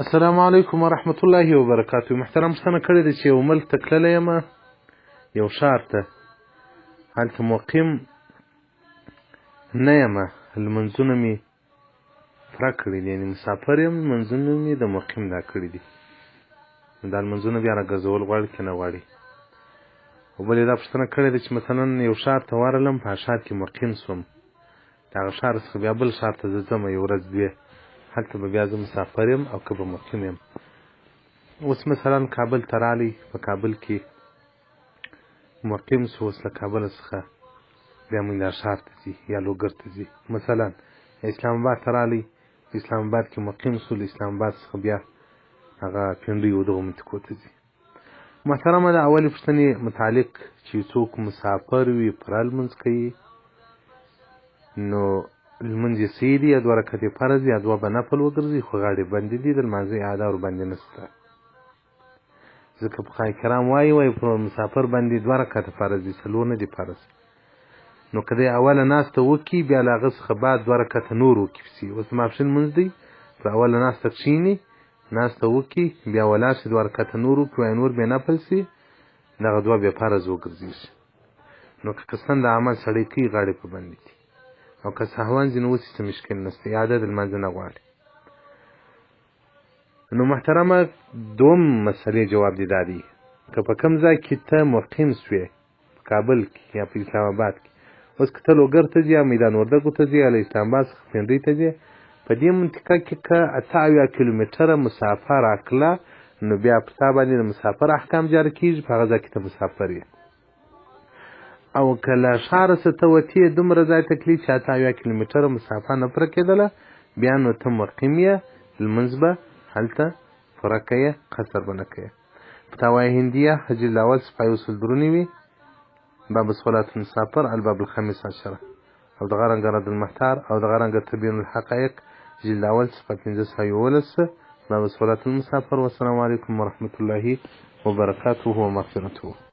السلام علیکم ورحمت الله وبرکاتو. محترم پوښتنه کړې ده چې یو ملک ته تللی یم، یو ښار ته، هلته مقیم نه یم، لمونځونه مې پوره کړي دي، یعنې مسافر یم، لمونځونه مې د مقیم دا کړي دي. دا لمونځونه بیا راګرځول غواړي که نه غواړي؟ او بل یې دا پوښتنه کړې ده چې مثلا یو ښار ته ورغلم، په هغه ښار کې مقیم شوم، د هغه ښار څخه بیا بل ښار ته زه ځم یو ورځ دوې، هلته به بیا زه مسافر یم او که به مقیم یم. اوس مثلا کابل ته راغلی، په کابل کې مقیم شو، اوس له کابله څخه بیا موږ دا ښار ته ځي یا لوګر ته ځي. مثلا اسلام آباد ته راغلی، اسلام آباد کې مقیم شو، له اسلام آباد څخه بیا هغه پنډیو دغو منطقو ته ځي. محترمه د اولې پوښتنې متعلق چې څوک مسافر وي پوره لمونځ کوي، نو لمونځ یې صحیح دي، یا دوه رکعتې فرض یا دوه به نفل وګرځي، خو غاړې بندې دي، د لمانځه اعاده ورباندې نشته. ځکه فقهای کرام وایي په مسافر باندې دوه رکعته فرض دي، څلور نه دي فرض. نو که دی اوله ناسته وکړي، بیا له هغه څخه بعد دوه رکعته نور وکړي پسې. اوس د ماپښین لمونځ دی، پر اوله ناسته کښېني، ناسته وکړي، بیا ولاړ شي، دوه رکعته نور وکړي، وایي نور بیا نفل شي، دغه دوه بیا فرض وګرځېږي. نو که قصداً د عمل سړی کوي، غاړې په بندې دي، او که سهوان ځي نو اوس څه مشکل نشته، اعاده د لمانځه نه غواړي. نو محترمه دوم مسئلې جواب دی دا دی، که په کوم ځای کې ته مقیم شوې، په کابل کې یا په اسلام آباد کې، اوس که ته لوګر ته ځې یا میدان وردګو ته ځې یا له اسلام آباد څخه پنډۍ ته ځې، په دې منطقه کې که 88 کیلومتره مسافر راکړه، نو بیا په تا باندې د مسافر احکام جاري کېږي، په هغه ځای کې ته مسافر یې. او که له ښاره څخه ته وتې دومره ځای ته تللي چې 88 کیلومتره مسافه نه پوره کېدله، بیا نو ته مقیم یې، لمونځ به هلته پوره کوې، قصر به نه کوې. فتاوای هندیه جلد اول صفحه 193 باب صلات المسافر الباب الخامس عشره، او دغه رنګه رد المحتار، او دغه رنګه تبیین الحقایق جلد اول صفحه 511 باب صلات المسافر. والسلام علیکم ورحمة الله وبرکاته ومغفرته.